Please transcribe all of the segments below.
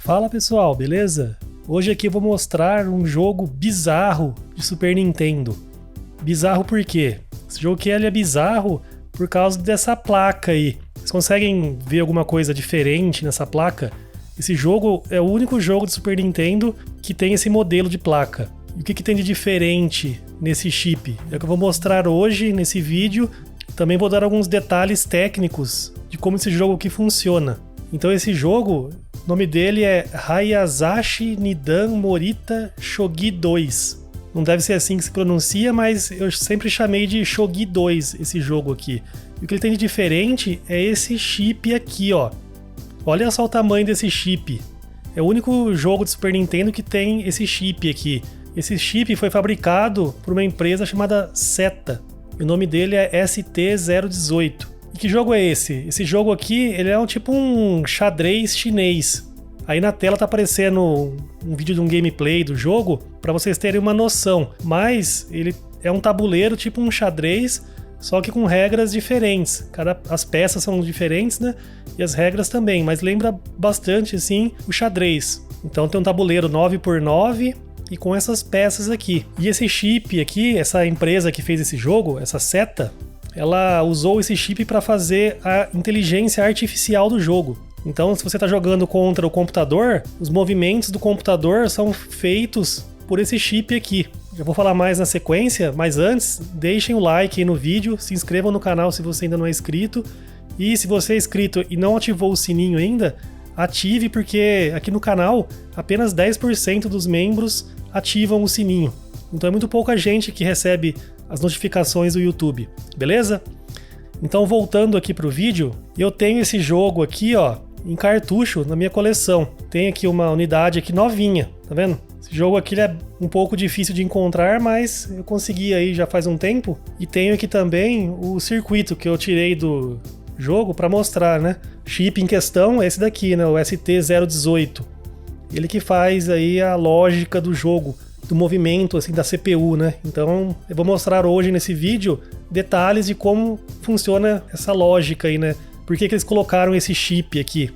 Fala pessoal, beleza? Hoje aqui eu vou mostrar um jogo bizarro de Super Nintendo. Bizarro por quê? Esse jogo aqui ele é bizarro por causa dessa placa aí. Vocês conseguem ver alguma coisa diferente nessa placa? Esse jogo é o único jogo de Super Nintendo que tem esse modelo de placa. E o que tem de diferente nesse chip? É o que eu vou mostrar hoje nesse vídeo. Também vou dar alguns detalhes técnicos de como esse jogo aqui funciona. Então esse jogo, o nome dele é Hayazashi Nidan Morita Shogi 2. Não deve ser assim que se pronuncia, mas eu sempre chamei de Shogi 2 esse jogo aqui. E o que ele tem de diferente é esse chip aqui, ó. Olha só o tamanho desse chip. É o único jogo de Super Nintendo que tem esse chip aqui. Esse chip foi fabricado por uma empresa chamada Seta. E o nome dele é ST-018. E que jogo é esse? Esse jogo aqui, ele é tipo um xadrez chinês. Aí na tela tá aparecendo um vídeo de um gameplay do jogo, para vocês terem uma noção. Mas ele é um tabuleiro tipo um xadrez, só que com regras diferentes. As peças são diferentes, né? E as regras também, mas lembra bastante, assim, o xadrez. Então tem um tabuleiro 9x9 e com essas peças aqui. E esse chip aqui, essa empresa que fez esse jogo, essa Seta, ela usou esse chip para fazer a inteligência artificial do jogo. Então, se você está jogando contra o computador, os movimentos do computador são feitos por esse chip aqui. Já vou falar mais na sequência, mas antes, deixem o like aí no vídeo, se inscrevam no canal se você ainda não é inscrito. E se você é inscrito e não ativou o sininho ainda, ative, porque aqui no canal apenas 10% dos membros ativam o sininho. Então é muito pouca gente que recebe as notificações do YouTube, beleza? Então voltando aqui pro vídeo, eu tenho esse jogo aqui, ó, em cartucho na minha coleção. Tem aqui uma unidade aqui novinha, tá vendo? Esse jogo aqui é um pouco difícil de encontrar, mas eu consegui aí já faz um tempo. E tenho aqui também o circuito que eu tirei do jogo para mostrar, né? Chip em questão é esse daqui, né? O ST-018. Ele que faz aí a lógica do jogo, do movimento assim da CPU, né? Então eu vou mostrar hoje nesse vídeo detalhes de como funciona essa lógica aí, né? Por que eles colocaram esse chip aqui?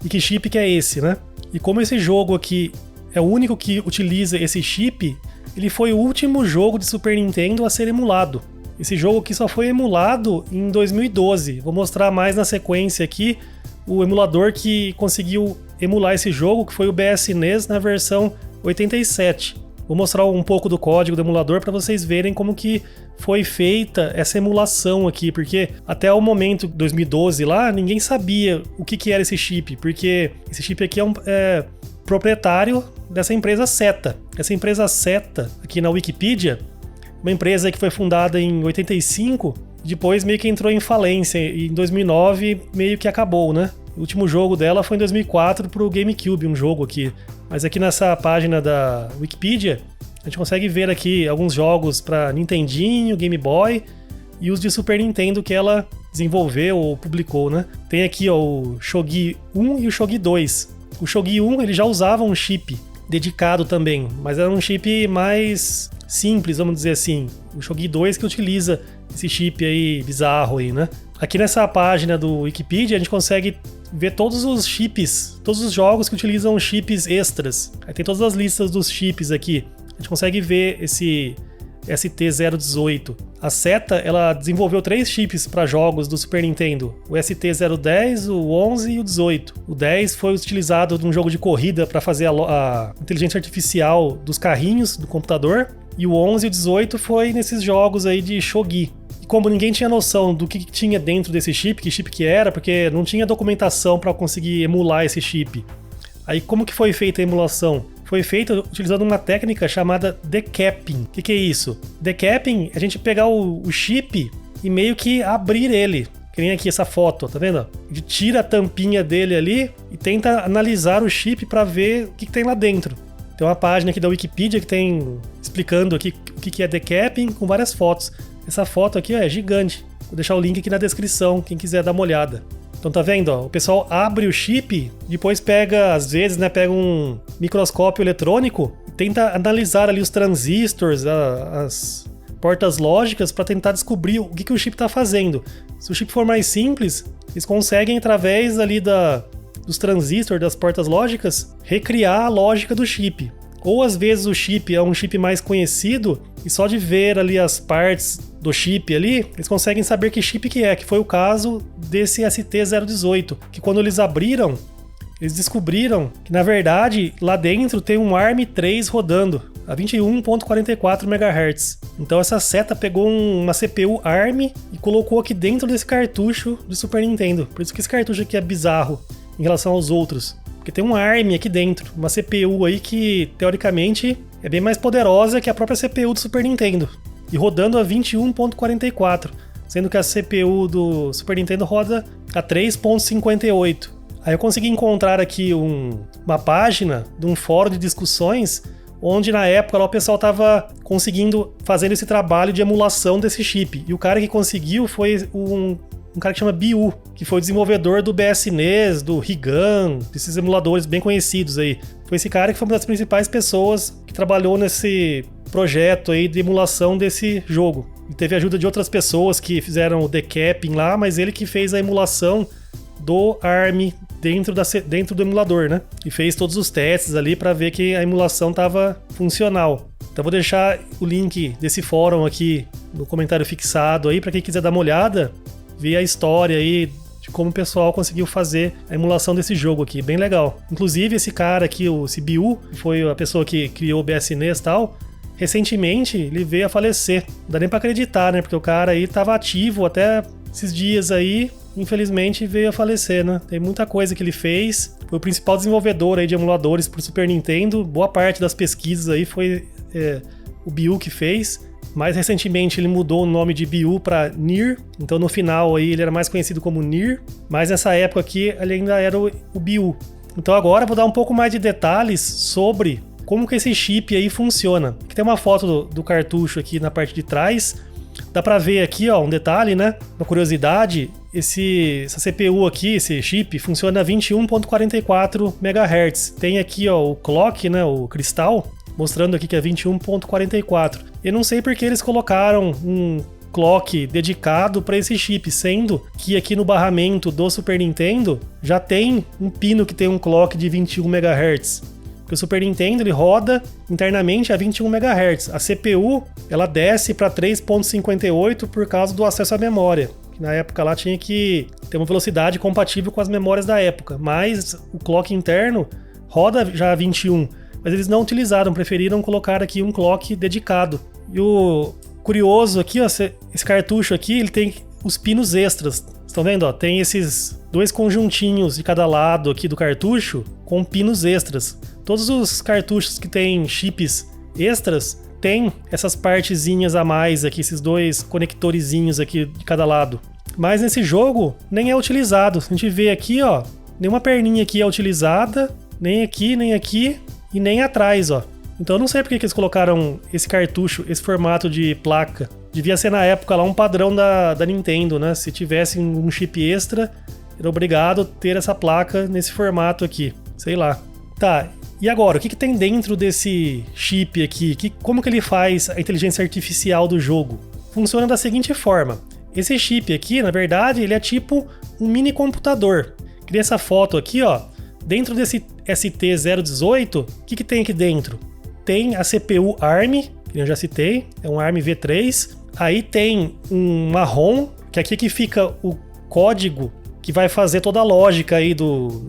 E que chip que é esse, né? E como esse jogo aqui é o único que utiliza esse chip, ele foi o último jogo de Super Nintendo a ser emulado. Esse jogo aqui só foi emulado em 2012. Vou mostrar mais na sequência aqui o emulador que conseguiu emular esse jogo, que foi o BSNES na versão 87. Vou mostrar um pouco do código do emulador para vocês verem como que foi feita essa emulação aqui, porque até o momento, 2012 lá, ninguém sabia o que era esse chip, porque esse chip aqui é proprietário dessa empresa Seta. Essa empresa Seta, aqui na Wikipedia, uma empresa que foi fundada em 85, depois meio que entrou em falência, e em 2009 meio que acabou, né? O último jogo dela foi em 2004 pro GameCube, um jogo aqui. Mas aqui nessa página da Wikipedia, a gente consegue ver aqui alguns jogos para Nintendinho, Game Boy e os de Super Nintendo que ela desenvolveu ou publicou, né? Tem aqui ó, o Shogi 1 e o Shogi 2. O Shogi 1 ele já usava um chip dedicado também, mas era um chip mais simples, vamos dizer assim. O Shogi 2 que utiliza esse chip aí bizarro aí, né? Aqui nessa página do Wikipedia a gente consegue ver todos os chips, todos os jogos que utilizam chips extras. Aí tem todas as listas dos chips aqui. A gente consegue ver esse ST-018. A Seta, ela desenvolveu 3 chips para jogos do Super Nintendo. O ST-010, o 11 e o 18. O 10 foi utilizado num jogo de corrida para fazer a inteligência artificial dos carrinhos do computador. E o 11 e o 18 foi nesses jogos aí de Shogi. Como ninguém tinha noção do que tinha dentro desse chip, que chip que era, porque não tinha documentação para conseguir emular esse chip. Aí como que foi feita a emulação? Foi feita utilizando uma técnica chamada decapping. O que é isso? Decapping é a gente pegar o chip e meio que abrir ele. Que nem aqui essa foto, tá vendo? A gente tira a tampinha dele ali e tenta analisar o chip para ver o que tem lá dentro. Tem uma página aqui da Wikipedia que tem explicando aqui o que é decapping com várias fotos. Essa foto aqui ó, é gigante. Vou deixar o link aqui na descrição, quem quiser dar uma olhada. Então tá vendo? Ó, o pessoal abre o chip, depois pega, às vezes, né, pega um microscópio eletrônico e tenta analisar ali os transistores, as portas lógicas para tentar descobrir o que o chip está fazendo. Se o chip for mais simples, eles conseguem através ali dos dos transistores, das portas lógicas, recriar a lógica do chip. Ou às vezes o chip é um chip mais conhecido e só de ver ali as partes do chip ali, eles conseguem saber que chip que é, que foi o caso desse ST018, que quando eles abriram, eles descobriram que na verdade lá dentro tem um ARM3 rodando a 21.44 MHz. Então essa seta pegou uma CPU ARM e colocou aqui dentro desse cartucho do Super Nintendo. Por isso que esse cartucho aqui é bizarro em relação aos outros. Porque tem um ARM aqui dentro, uma CPU aí que, teoricamente, é bem mais poderosa que a própria CPU do Super Nintendo. E rodando a 21.44, sendo que a CPU do Super Nintendo roda a 3.58. Aí eu consegui encontrar aqui uma página de um fórum de discussões, onde na época lá, o pessoal estava conseguindo fazer esse trabalho de emulação desse chip. E o cara que conseguiu foi um cara que chama BIU, que foi o desenvolvedor do BSNES, do Rigan, desses emuladores bem conhecidos aí. Foi esse cara que foi uma das principais pessoas que trabalhou nesse projeto aí de emulação desse jogo. E teve ajuda de outras pessoas que fizeram o decapping lá, mas ele que fez a emulação do ARM dentro do emulador, né? E fez todos os testes ali para ver que a emulação estava funcional. Então vou deixar o link desse fórum aqui no comentário fixado aí para quem quiser dar uma olhada, ver a história aí de como o pessoal conseguiu fazer a emulação desse jogo aqui, bem legal. Inclusive esse cara aqui, o CBU, foi a pessoa que criou o BSNES e tal, recentemente ele veio a falecer. Não dá nem pra acreditar, né? Porque o cara aí tava ativo até esses dias aí, infelizmente veio a falecer, né? Tem muita coisa que ele fez. Foi o principal desenvolvedor aí de emuladores pro Super Nintendo. Boa parte das pesquisas aí foi o BIU que fez. Mais recentemente ele mudou o nome de BIU para NIR, então no final aí ele era mais conhecido como NIR, mas nessa época aqui ele ainda era o BIU. Então agora eu vou dar um pouco mais de detalhes sobre como que esse chip aí funciona. Aqui tem uma foto do cartucho aqui na parte de trás, dá para ver aqui ó, um detalhe, né? Uma curiosidade, essa CPU aqui, esse chip, funciona a 21.44 MHz. Tem aqui ó, o clock, né, o cristal, mostrando aqui que é 21.44. Eu não sei porque eles colocaram um clock dedicado para esse chip, sendo que aqui no barramento do Super Nintendo já tem um pino que tem um clock de 21 MHz. Porque o Super Nintendo ele roda internamente a 21 MHz. A CPU ela desce para 3.58 por causa do acesso à memória. Que na época lá tinha que ter uma velocidade compatível com as memórias da época. Mas o clock interno roda já a 21. Mas eles não utilizaram, preferiram colocar aqui um clock dedicado. E o curioso aqui, ó, esse cartucho aqui, ele tem os pinos extras. Estão vendo? Ó, tem esses dois conjuntinhos de cada lado aqui do cartucho com pinos extras. Todos os cartuchos que tem chips extras tem essas partezinhas a mais aqui, esses dois conectorezinhos aqui de cada lado. Mas nesse jogo nem é utilizado. A gente vê aqui, ó, nenhuma perninha aqui é utilizada, nem aqui e nem atrás, ó. Então eu não sei porque que eles colocaram esse cartucho, esse formato de placa. Devia ser na época lá um padrão da Nintendo, né? Se tivesse um chip extra, era obrigado a ter essa placa nesse formato aqui. Sei lá. Tá, e agora? O que tem dentro desse chip aqui? Como que ele faz a inteligência artificial do jogo? Funciona da seguinte forma. Esse chip aqui, na verdade, ele é tipo um mini computador. Criei essa foto aqui, ó. Dentro desse ST018, o que tem aqui dentro? Tem a CPU ARM, que eu já citei, é um ARM V3. Aí tem uma ROM, que aqui que fica o código que vai fazer toda a lógica aí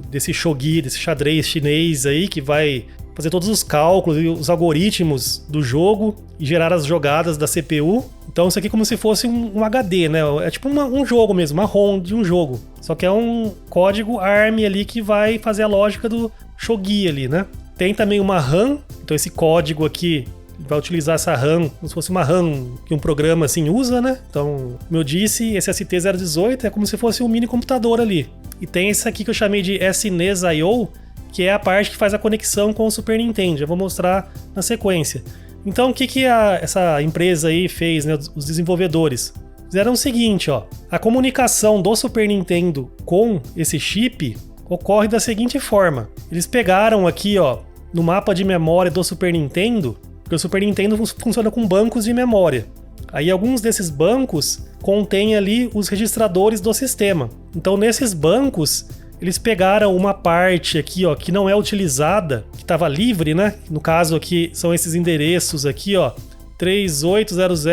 desse shogi, desse xadrez chinês aí, que vai fazer todos os cálculos e os algoritmos do jogo e gerar as jogadas da CPU. Então isso aqui é como se fosse um HD, né? É tipo um jogo mesmo, uma ROM de um jogo. Só que é um código ARM ali que vai fazer a lógica do shogi ali, né? Tem também uma RAM, então esse código aqui vai utilizar essa RAM como se fosse uma RAM que um programa assim usa, né? Então, como eu disse, esse ST018 é como se fosse um mini computador ali. E tem esse aqui que eu chamei de SNES I/O, que é a parte que faz a conexão com o Super Nintendo. Eu vou mostrar na sequência. Então, o que essa empresa aí fez, né? Os desenvolvedores fizeram o seguinte, ó. A comunicação do Super Nintendo com esse chip ocorre da seguinte forma. Eles pegaram aqui, ó, no mapa de memória do Super Nintendo, porque o Super Nintendo funciona com bancos de memória. Aí alguns desses bancos contêm ali os registradores do sistema. Então nesses bancos eles pegaram uma parte aqui, ó, que não é utilizada, que estava livre, né? No caso aqui são esses endereços aqui, ó, 3800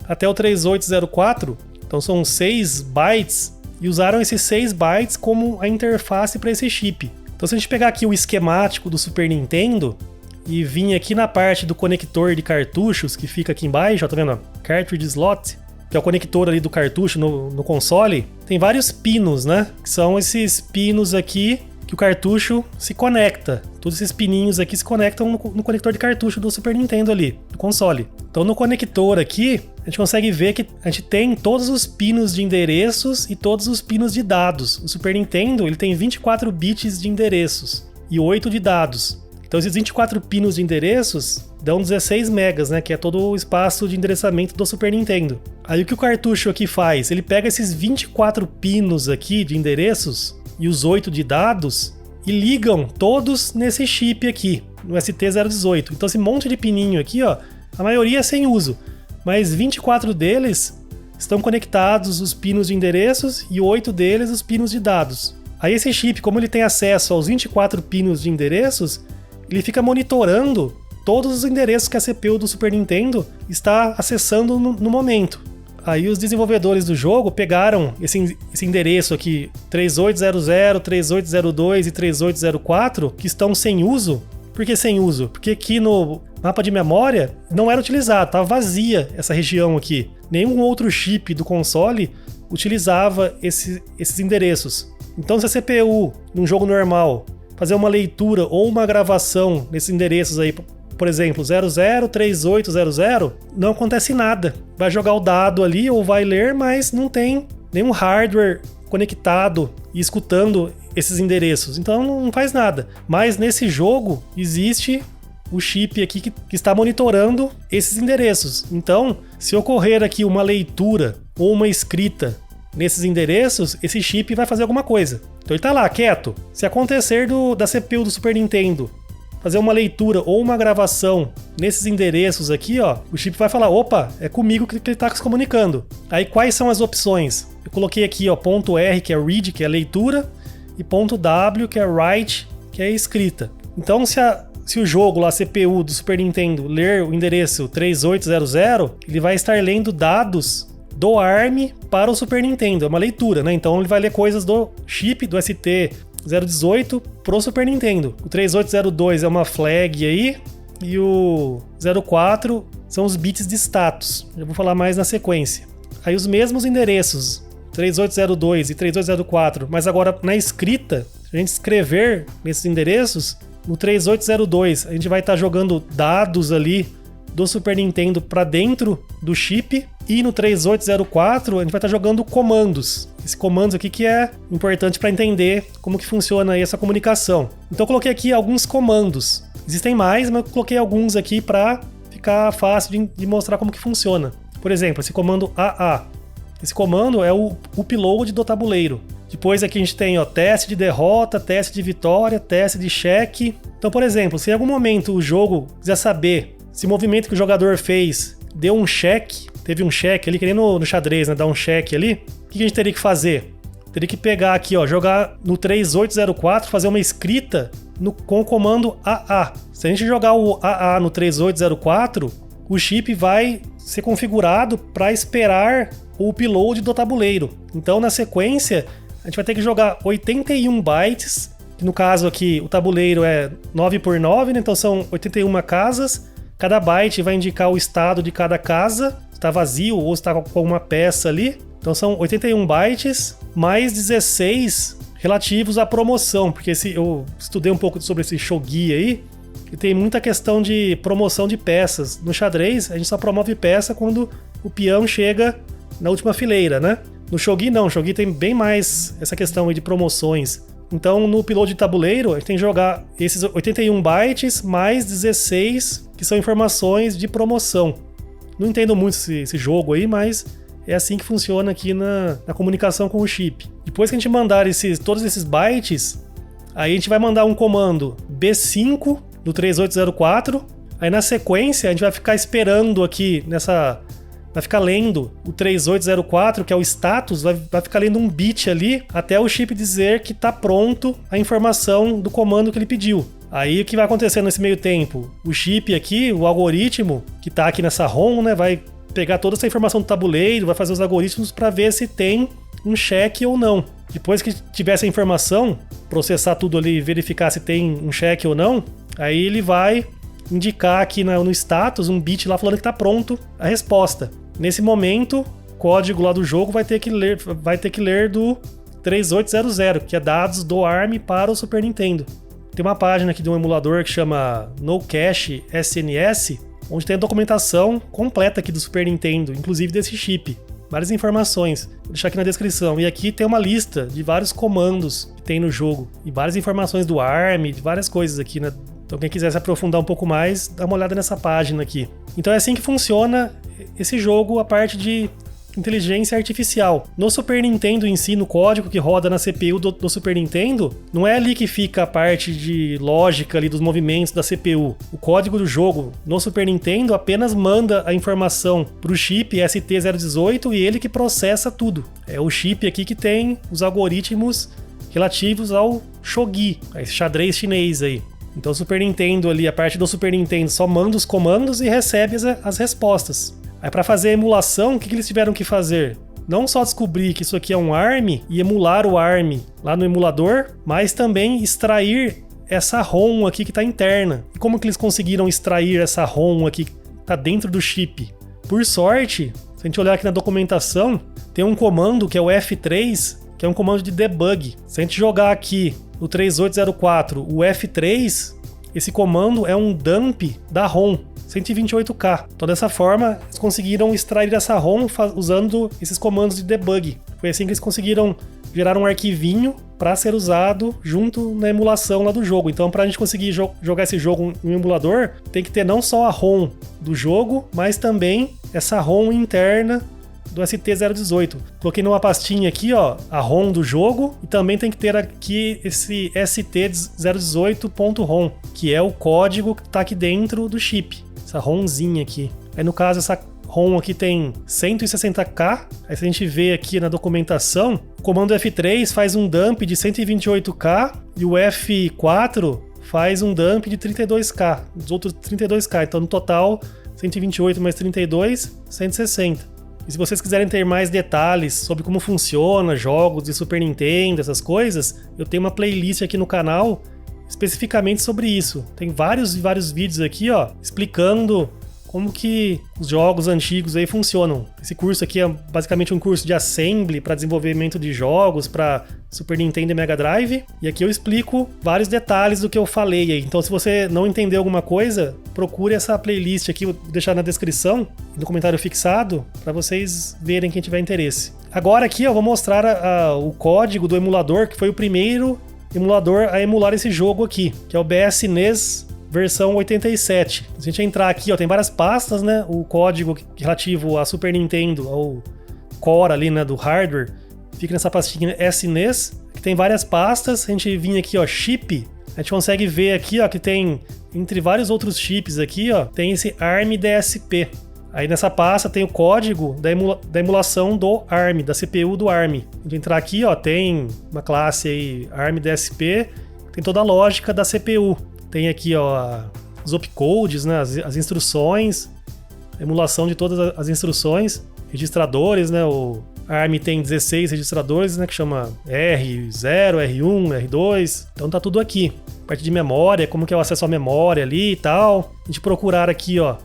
até o 3804. Então são 6 bytes e usaram esses 6 bytes como a interface para esse chip. Então se a gente pegar aqui o esquemático do Super Nintendo e vir aqui na parte do conector de cartuchos que fica aqui embaixo, ó, tá vendo? Cartridge slot, que é o conector ali do cartucho no console, tem vários pinos, né? Que são esses pinos aqui que o cartucho se conecta. Todos esses pininhos aqui se conectam no conector de cartucho do Super Nintendo ali, do console. Então no conector aqui, a gente consegue ver que a gente tem todos os pinos de endereços e todos os pinos de dados. O Super Nintendo ele tem 24 bits de endereços e 8 de dados. Então esses 24 pinos de endereços dão 16 megas, né, que é todo o espaço de endereçamento do Super Nintendo. Aí o que o cartucho aqui faz? Ele pega esses 24 pinos aqui de endereços e os 8 de dados e ligam todos nesse chip aqui, no ST018. Então esse monte de pininho aqui, ó, a maioria é sem uso, mas 24 deles estão conectados os pinos de endereços e 8 deles os pinos de dados. Aí esse chip, como ele tem acesso aos 24 pinos de endereços, ele fica monitorando todos os endereços que a CPU do Super Nintendo está acessando no momento. Aí os desenvolvedores do jogo pegaram esse endereço aqui, 3800, 3802 e 3804, que estão sem uso. Por que sem uso? Porque aqui no mapa de memória não era utilizado, estava vazia essa região aqui. Nenhum outro chip do console utilizava esses endereços. Então se a CPU, num jogo normal, fazer uma leitura ou uma gravação nesses endereços aí, por exemplo, 003800, não acontece nada. Vai jogar o dado ali ou vai ler, mas não tem nenhum hardware conectado e escutando esses endereços. Então não faz nada. Mas nesse jogo existe o chip aqui que está monitorando esses endereços. Então, se ocorrer aqui uma leitura ou uma escrita nesses endereços, esse chip vai fazer alguma coisa. Então ele tá lá, quieto. Se acontecer da CPU do Super Nintendo fazer uma leitura ou uma gravação nesses endereços aqui, ó, o chip vai falar, opa, é comigo que ele tá se comunicando. Aí quais são as opções? Eu coloquei aqui, ó, ponto R, que é read, que é leitura, e ponto W, que é write, que é escrita. Então se o jogo lá, a CPU do Super Nintendo, ler o endereço 3800, ele vai estar lendo dados do ARM para o Super Nintendo, é uma leitura, né? Então ele vai ler coisas do chip do ST018 pro Super Nintendo. O 3802 é uma flag aí, e o 04 são os bits de status. Eu vou falar mais na sequência. Aí os mesmos endereços, 3802 e 3804, mas agora na escrita, se a gente escrever nesses endereços, no 3802 a gente vai estar jogando dados ali do Super Nintendo para dentro do chip, e no 3804 a gente vai estar jogando comandos. Esse comandos aqui que é importante para entender como que funciona aí essa comunicação. Então eu coloquei aqui alguns comandos. Existem mais, mas eu coloquei alguns aqui para ficar fácil de mostrar como que funciona. Por exemplo, esse comando AA. Esse comando é o upload do tabuleiro. Depois aqui a gente tem, ó, teste de derrota, teste de vitória, teste de cheque. Então, por exemplo, se em algum momento o jogo quiser saber se o movimento que o jogador fez deu um cheque, teve um cheque ali, que nem no xadrez, né, dar um cheque ali, o que a gente teria que fazer? Teria que pegar aqui, ó, jogar no 3804, fazer uma escrita com o comando AA. Se a gente jogar o AA no 3804, o chip vai ser configurado para esperar o upload do tabuleiro. Então, na sequência, a gente vai ter que jogar 81 bytes, que no caso aqui o tabuleiro é 9x9, né? Então são 81 casas. Cada byte vai indicar o estado de cada casa, se está vazio ou se está com uma peça ali. Então são 81 bytes, mais 16 relativos à promoção, porque eu estudei um pouco sobre esse shogi aí, e tem muita questão de promoção de peças. No xadrez, a gente só promove peça quando o peão chega na última fileira, né? No shogi não, o shogi tem bem mais essa questão aí de promoções. Então, no upload de tabuleiro, a gente tem que jogar esses 81 bytes mais 16, que são informações de promoção. Não entendo muito esse jogo aí, mas é assim que funciona aqui na comunicação com o chip. Depois que a gente mandar todos esses bytes, aí a gente vai mandar um comando B5 do 3804. Aí na sequência, a gente vai ficar esperando aqui vai ficar lendo o 3804, que é o status, vai ficar lendo um bit ali até o chip dizer que está pronto a informação do comando que ele pediu. Aí o que vai acontecer nesse meio tempo? O chip aqui, o algoritmo que está aqui nessa ROM, né, vai pegar toda essa informação do tabuleiro, vai fazer os algoritmos para ver se tem um cheque ou não. Depois que tiver essa informação, processar tudo ali e verificar se tem um cheque ou não, aí ele vai indicar aqui no status um bit lá falando que está pronto a resposta. Nesse momento, o código lá do jogo vai ter que ler do 3800, que é dados do ARM para o Super Nintendo. Tem uma página aqui de um emulador que chama NoCache SNS, onde tem a documentação completa aqui do Super Nintendo, inclusive desse chip. Várias informações. Vou deixar aqui na descrição. E aqui tem uma lista de vários comandos que tem no jogo. E várias informações do ARM, de várias coisas aqui, né? Então quem quiser se aprofundar um pouco mais, dá uma olhada nessa página aqui. Então é assim que funciona esse jogo, a parte de inteligência artificial. No Super Nintendo em si, no código que roda na CPU do Super Nintendo, não é ali que fica a parte de lógica ali dos movimentos da CPU. O código do jogo no Super Nintendo apenas manda a informação para o chip ST018 e ele que processa tudo. É o chip aqui que tem os algoritmos relativos ao shogi, esse xadrez chinês aí. Então o Super Nintendo ali, a parte do Super Nintendo só manda os comandos e recebe as respostas. Aí para fazer a emulação, o que eles tiveram que fazer? Não só descobrir que isso aqui é um ARM e emular o ARM lá no emulador, mas também extrair essa ROM aqui que está interna. E como que eles conseguiram extrair essa ROM aqui que está dentro do chip? Por sorte, se a gente olhar aqui na documentação, tem um comando que é o F3, que é um comando de debug. Se a gente jogar aqui no 3804 o F3, esse comando é um dump da ROM 128K. Então dessa forma eles conseguiram extrair essa ROM usando esses comandos de debug. Foi assim que eles conseguiram gerar um arquivinho para ser usado junto na emulação lá do jogo. Então para a gente conseguir jogar esse jogo em um emulador, tem que ter não só a ROM do jogo, mas também essa ROM interna do ST018. Coloquei numa pastinha aqui, ó, a ROM do jogo, e também tem que ter aqui esse ST018.ROM, que é o código que está aqui dentro do chip, essa ROMzinha aqui. Aí no caso essa ROM aqui tem 160K, aí se a gente vê aqui na documentação, o comando F3 faz um dump de 128K e o F4 faz um dump de 32K, os outros 32K, então no total 128 mais 32, 160. E se vocês quiserem ter mais detalhes sobre como funciona jogos de Super Nintendo, essas coisas, eu tenho uma playlist aqui no canal especificamente sobre isso. Tem vários e vários vídeos aqui, ó, explicando como que os jogos antigos aí funcionam. Esse curso aqui é basicamente um curso de assembly para desenvolvimento de jogos para Super Nintendo e Mega Drive. E aqui eu explico vários detalhes do que eu falei aí. Então se você não entendeu alguma coisa, procure essa playlist aqui, vou deixar na descrição, no comentário fixado, para vocês verem quem tiver interesse. Agora aqui eu vou mostrar o código do emulador, que foi o primeiro emulador a emular esse jogo aqui, que é o BSNES versão 87. Se a gente entrar aqui, ó, tem várias pastas, né? O código relativo a Super Nintendo, ao core ali, né, do hardware, fica nessa pastinha SNES, que tem várias pastas. Se a gente vir aqui, ó, chip, a gente consegue ver aqui, ó, que tem, entre vários outros chips aqui, ó, tem esse ARM DSP. Aí nessa pasta tem o código da emulação do ARM, da CPU do ARM. A gente entrar aqui, ó, tem uma classe aí, ARM DSP, tem toda a lógica da CPU. Tem aqui, ó, os opcodes, né, as instruções, a emulação de todas as instruções, registradores, né, o ARM tem 16 registradores, né, que chama R0, R1, R2, então tá tudo aqui. Parte de memória, como que é o acesso à memória ali e tal. A gente procurar aqui, ó,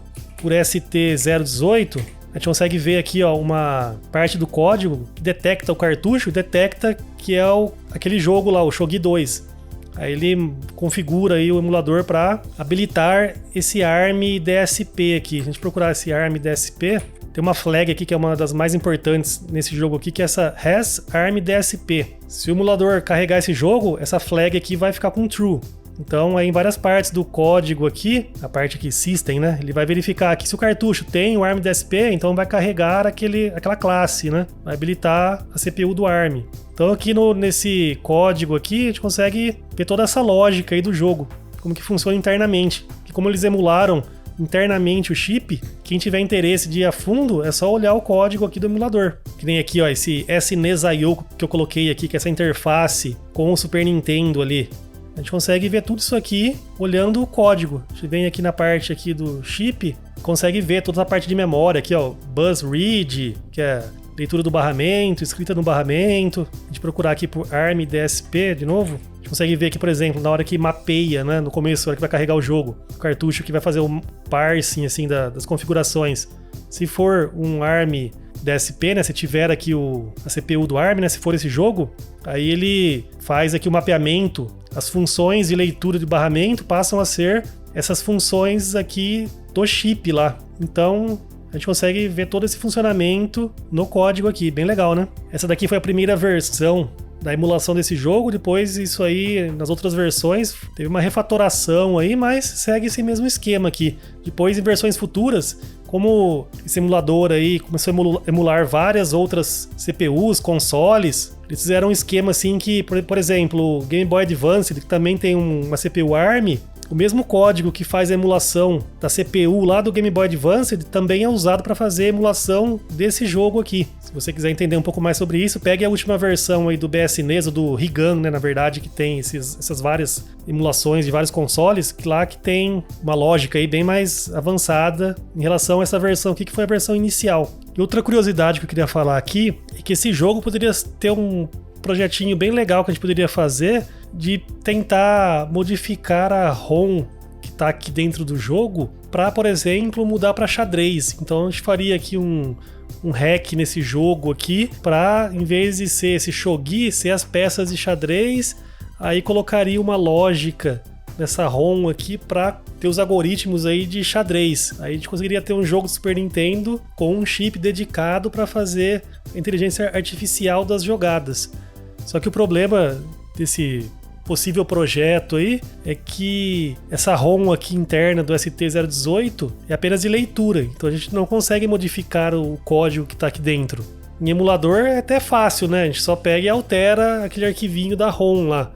por ST018, a gente consegue ver aqui, ó, uma parte do código que detecta o cartucho, detecta que é aquele jogo lá, o Shogi 2. Aí ele configura aí o emulador para habilitar esse ARM DSP aqui. Se a gente procurar esse ARM DSP, tem uma flag aqui que é uma das mais importantes nesse jogo aqui, que é essa Has ARM DSP. Se o emulador carregar esse jogo, essa flag aqui vai ficar com True. Então, aí em várias partes do código aqui, a parte aqui System, né? Ele vai verificar que se o cartucho tem o ARM DSP, então vai carregar aquela classe, né? Vai habilitar a CPU do ARM. Então aqui nesse código aqui, a gente consegue ver toda essa lógica aí do jogo, como que funciona internamente. E como eles emularam internamente o chip. Quem tiver interesse de ir a fundo, é só olhar o código aqui do emulador. Que nem aqui, ó, esse SNES.io que eu coloquei aqui, que é essa interface com o Super Nintendo ali. A gente consegue ver tudo isso aqui olhando o código. A gente vem aqui na parte aqui do chip, consegue ver toda a parte de memória aqui, ó, bus read, que é leitura do barramento, escrita no barramento. A gente procurar aqui por ARM DSP de novo, a gente consegue ver aqui, por exemplo, na hora que mapeia, né, no começo, na hora que vai carregar o jogo, o cartucho que vai fazer o parsing assim, das configurações. Se for um ARM DSP, né, se tiver aqui a CPU do ARM, né, se for esse jogo, aí ele faz aqui o mapeamento, as funções de leitura de barramento passam a ser essas funções aqui do chip lá. Então a gente consegue ver todo esse funcionamento no código aqui, bem legal, né? Essa daqui foi a primeira versão da emulação desse jogo, depois isso aí, nas outras versões, teve uma refatoração aí, mas segue esse mesmo esquema aqui. Depois, em versões futuras, como esse emulador aí começou a emular várias outras CPUs, consoles, eles fizeram um esquema assim que, por exemplo, o Game Boy Advance, que também tem uma CPU ARM, o mesmo código que faz a emulação da CPU lá do Game Boy Advance também é usado para fazer a emulação desse jogo aqui. Se você quiser entender um pouco mais sobre isso, pegue a última versão aí do BSNES, ou do Rigan, né, na verdade, que tem essas várias emulações de vários consoles, que lá que tem uma lógica aí bem mais avançada em relação a essa versão aqui, que foi a versão inicial. E outra curiosidade que eu queria falar aqui é que esse jogo poderia ter um projetinho bem legal que a gente poderia fazer de tentar modificar a ROM que está aqui dentro do jogo para, por exemplo, mudar para xadrez. Então a gente faria aqui um hack nesse jogo aqui para, em vez de ser esse shogi, ser as peças de xadrez, aí colocaria uma lógica nessa ROM aqui para ter os algoritmos aí de xadrez. Aí a gente conseguiria ter um jogo do Super Nintendo com um chip dedicado para fazer a inteligência artificial das jogadas. Só que o problema desse possível projeto aí é que essa ROM aqui interna do ST018 é apenas de leitura, então a gente não consegue modificar o código que está aqui dentro. Em emulador é até fácil, né? A gente só pega e altera aquele arquivinho da ROM lá,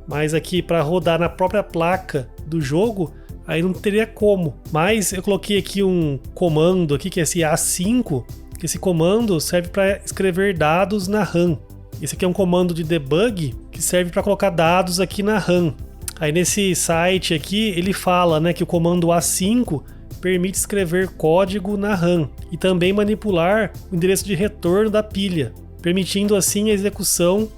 mas aqui para rodar na própria placa do jogo, aí não teria como. Mas eu coloquei aqui um comando aqui, que é esse A5, que esse comando serve para escrever dados na RAM. Esse aqui é um comando de debug que serve para colocar dados aqui na RAM. Aí nesse site aqui ele fala, né, que o comando A5 permite escrever código na RAM e também manipular o endereço de retorno da pilha, permitindo assim a execução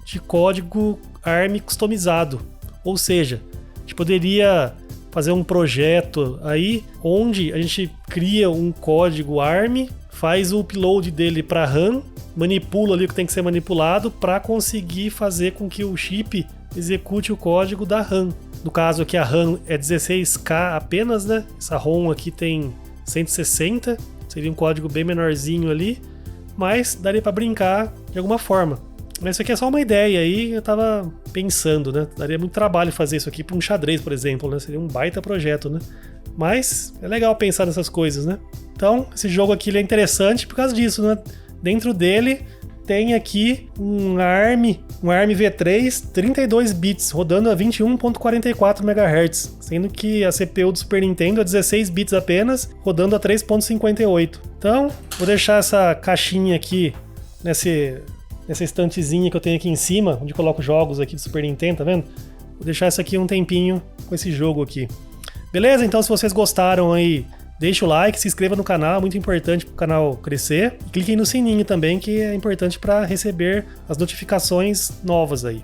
de código ARM customizado. Ou seja, a gente poderia fazer um projeto aí onde a gente cria um código ARM, faz o upload dele para RAM, manipula ali o que tem que ser manipulado para conseguir fazer com que o chip execute o código da RAM. No caso aqui a RAM é 16K apenas, né? Essa ROM aqui tem 160, seria um código bem menorzinho ali, mas daria para brincar de alguma forma. Mas isso aqui é só uma ideia aí, eu tava pensando, né? Daria muito trabalho fazer isso aqui para um xadrez, por exemplo, né? Seria um baita projeto, né? Mas é legal pensar nessas coisas, né? Então, esse jogo aqui ele é interessante por causa disso, né? Dentro dele tem aqui um ARM V3 32 bits, rodando a 21.44 MHz, sendo que a CPU do Super Nintendo é 16 bits apenas, rodando a 3.58. Então, vou deixar essa caixinha aqui nessa estantezinha que eu tenho aqui em cima, onde eu coloco jogos aqui do Super Nintendo, tá vendo? Vou deixar isso aqui um tempinho com esse jogo aqui. Beleza? Então, se vocês gostaram aí, deixa o like, se inscreva no canal, é muito importante para o canal crescer. E cliquem no sininho também, que é importante para receber as notificações novas aí.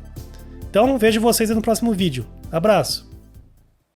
Então, vejo vocês no próximo vídeo. Abraço!